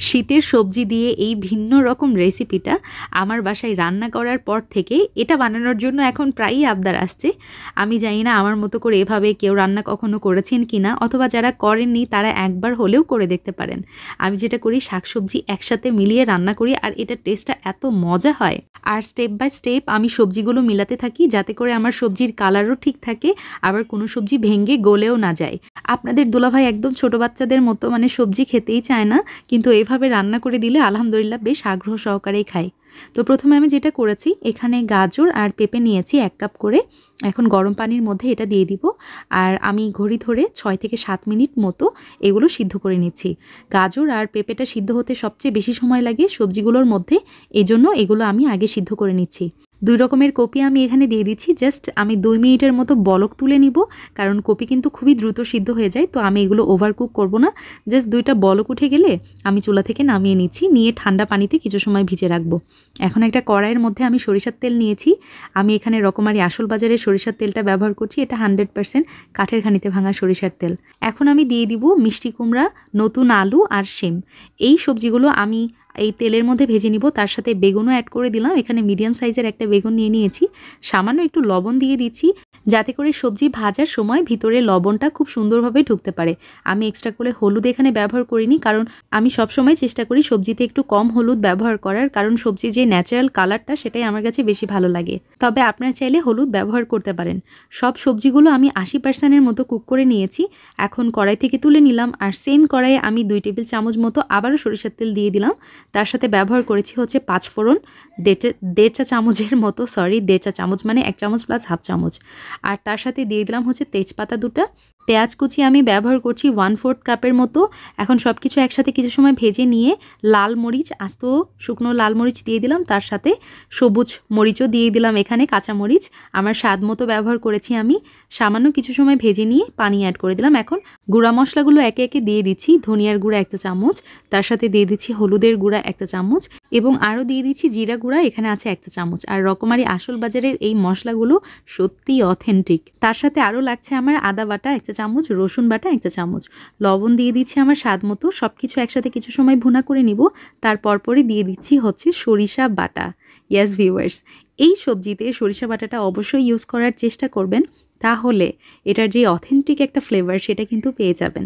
শীতের সবজি দিয়ে এই ভিন্ন রকম রেসিপিটা আমার বাসায় রান্না করার পর থেকে এটা বানানোর জন্য এখন প্রায়ই আবদার আসছে। আমি জানি না আমার মতো করে এভাবে কেউ রান্না কখনো করেছেন কিনা, অথবা যারা করেননি তারা একবার হলেও করে দেখতে পারেন। আমি যেটা করি, শাকসবজি একসাথে মিলিয়ে রান্না করি আর এটার টেস্টটা এত মজা হয়। আর স্টেপ বাই স্টেপ আমি সবজিগুলো মিলাতে থাকি যাতে করে আমার সবজির কালারও ঠিক থাকে, আবার কোনো সবজি ভেঙে গলেও না যায়। আপনাদের দুলাভাই একদম ছোট বাচ্চাদের মতো মানে সবজি খেতেই চায় না, কিন্তু এভাবে রান্না করে দিলে আলহামদুলিল্লাহ বেশ আগ্রহ সহকারেই খাই। তো প্রথমে আমি যেটা করেছি, এখানে গাজর আর পেঁপে নিয়েছি 1 কাপ করে। এখন গরম পানির মধ্যে এটা দিয়ে দিব, আর আমি ঘড়ি ধরে 6 থেকে 7 মিনিট মতো এগুলো সিদ্ধ করে নিচ্ছি। গাজর আর পেঁপেটা সিদ্ধ হতে সবচেয়ে বেশি সময় লাগে সবজিগুলোর মধ্যে, এজন্য এগুলো আমি আগে সিদ্ধ করে নিচ্ছি। 2 রকমের কপি আমি এখানে দিয়ে দিচ্ছি। জাস্ট আমি 2 মিনিটের মতো বলক তুলে নিব, কারণ কপি কিন্তু খুবই দ্রুত সিদ্ধ হয়ে যায়। তো আমি এগুলো ওভারকুক করব না। জাস্ট 2টা বলক উঠে গেলে আমি চুলা থেকে নামিয়ে নিচ্ছি, নিয়ে ঠান্ডা পানিতে কিছু সময় ভিজে রাখবো। এখন একটা কড়াইয়ের মধ্যে আমি সরিষার তেল নিয়েছি। আমি এখানে রকমারি আসল বাজারের সরিষার তেলটা ব্যবহার করছি। এটা 100% কাঠের ঘানিতে ভাঙা সরিষার তেল। এখন আমি দিয়ে দিব মিষ্টি কুমড়া, নতুন আলু আর শিম। এই সবজিগুলো আমি এই তেলের মধ্যে ভেজে নিব। তার সাথে বেগুনও অ্যাড করে দিলাম। এখানে মিডিয়াম সাইজের একটা বেগুন নিয়ে নিয়েছি। সামান্য একটু লবণ দিয়ে দিচ্ছি, যাতে করে সবজি ভাজার সময় ভিতরে লবণটা খুব সুন্দরভাবে ঢুকতে পারে। আমি এক্সট্রা করে হলুদ এখানে ব্যবহার করিনি, কারণ আমি সবসময় চেষ্টা করি সবজিতে একটু কম হলুদ ব্যবহার করার, কারণ সবজির যে ন্যাচারাল কালারটা সেটাই আমার কাছে বেশি ভালো লাগে। তবে আপনারা চাইলে হলুদ ব্যবহার করতে পারেন। সব সবজিগুলো আমি 80%-এর মতো কুক করে নিয়েছি। এখন কড়াই থেকে তুলে নিলাম, আর সেম কড়াইয়ে আমি 2 টেবিল চামচ মতো আবারও সরিষার তেল দিয়ে দিলাম। তার সাথে ব্যবহার করেছি হচ্ছে 5 ফোড়ন, 1.5 চা চামচের মতো, 1.5 চা চামচ মানে 1 চামচ প্লাস হাফ চামচ। আর তার সাথে দিয়ে দিলাম হচ্ছে তেজপাতা 2টা। পেঁয়াজ কুচি আমি ব্যবহার করছি 1/4 কাপের মতো। এখন সব কিছু একসাথে কিছু সময় ভেজে নিয়ে লাল মরিচ, আস্ত শুকনো লাল মরিচ দিয়ে দিলাম। তার সাথে সবুজ মরিচও দিয়ে দিলাম, এখানে কাঁচা মরিচ আমার স্বাদ মতো ব্যবহার করেছি আমি। সামান্য কিছু সময় ভেজে নিয়ে পানি অ্যাড করে দিলাম। এখন গুঁড়া মশলাগুলো একে একে দিয়ে দিচ্ছি। ধনিয়ার গুঁড়া 1 চা চামচ, তার সাথে দিয়ে দিচ্ছি হলুদের গুঁড়া 1 চা চামচ, এবং আরও দিয়ে দিচ্ছি জিরা গুঁড়া, এখানে আছে 1 চা চামচ। আর রকমারি আসল বাজারের এই মশলাগুলো সত্যিই অথেন্টিক। তার সাথে আরও লাগছে আমার আদা বাটা 1 চা চামচ, রসুন বাটা 1 চা চামচ, লবণ দিয়ে দিচ্ছি আমার স্বাদ মতো। সব কিছু একসাথে কিছু সময় ভুনা করে নিব। তারপর পরে দিয়ে দিচ্ছি হচ্ছে সরিষা বাটা। ইয়েস ভিউয়ার্স, এই সবজিতে সরিষা বাটাটা অবশ্যই ইউজ করার চেষ্টা করবেন, তাহলে এটার যে অথেন্টিক একটা ফ্লেভার সেটা কিন্তু পেয়ে যাবেন।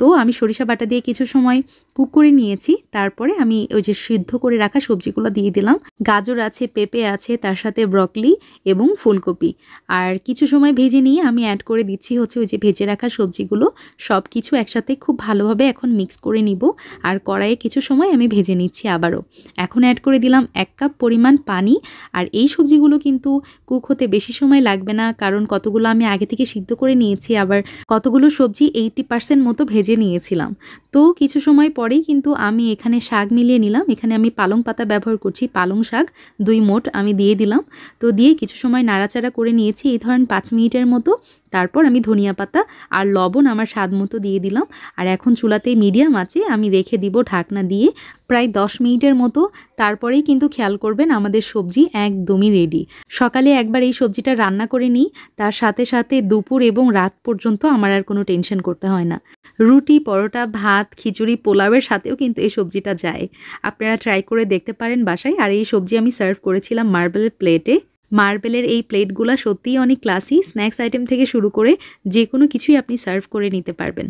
তো আমি সরিষা বাটা দিয়ে কিছু সময় কুক করে নিয়েছি। তারপরে আমি ওই যে সিদ্ধ করে রাখা সবজিগুলো দিয়ে দিলাম। গাজর আছে, পেঁপে আছে, তার সাথে ব্রকলি এবং ফুলকপি। আর কিছু সময় ভেজে নিয়ে আমি অ্যাড করে দিচ্ছি হচ্ছে ওই যে ভেজে রাখা সবজিগুলো। সব কিছু একসাথে খুব ভালোভাবে এখন মিক্স করে নিব। আর কড়াইয়ে কিছু সময় আমি ভেজে নিচ্ছি আবারও। এখন অ্যাড করে দিলাম 1 কাপ পরিমাণ পানি। আর এই সবজিগুলো কিন্তু কুক হতে বেশি সময় লাগবে না, কারণ কতগুলো আমি আগে থেকে সিদ্ধ করে নিয়েছি, আবার কতগুলো সবজি 80% মতো ভেজে নিয়েছিলাম। তো কিছু সময় পরেই কিন্তু আমি এখানে শাক মিলিয়ে নিলাম। এখানে আমি পালং পাতা ব্যবহার করছি, পালং শাক 2 মোট আমি দিয়ে দিলাম। তো দিয়ে কিছু সময় নাড়াচাড়া করে নিয়েছি, এই ধরেন 5 মিনিটের মতো। তারপর আমি ধনিয়া পাতা আর লবণ আমার স্বাদ মতো দিয়ে দিলাম। আর এখন চুলাতে মিডিয়াম আঁচে আমি রেখে দিব ঢাকনা দিয়ে প্রায় 10 মিনিটের মতো। তারপরেই কিন্তু খেয়াল করবেন আমাদের সবজি একদমই রেডি। সকালে একবার এই সবজিটা রান্না করে নিই, তার সাথে সাথে দুপুর এবং রাত পর্যন্ত আমার আর কোনো টেনশন করতে হয় না। রুটি, পরোটা, ভাত, খিচুড়ি, পোলাওয়ের সাথেও কিন্তু এই সবজিটা যায়। আপনারা ট্রাই করে দেখতে পারেন বাসায়। আর এই সবজি আমি সার্ভ করেছিলাম মার্বেলের প্লেটে। মার্বেলের এই প্লেটগুলো সত্যিই অনেক ক্লাসি। স্ন্যাক্স আইটেম থেকে শুরু করে যে কোনো কিছুই আপনি সার্ভ করে নিতে পারবেন।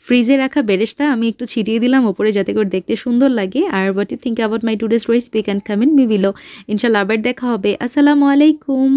ফ্রিজে রাখা বেরেস্তা আমি একটু ছিটিয়ে দিলাম ওপরে, যাতে করে দেখতে সুন্দর লাগে। আর what you think about my today's recipe can comment me below. ইনশাআল্লাহ আবার দেখা হবে। আসসালামু আলাইকুম।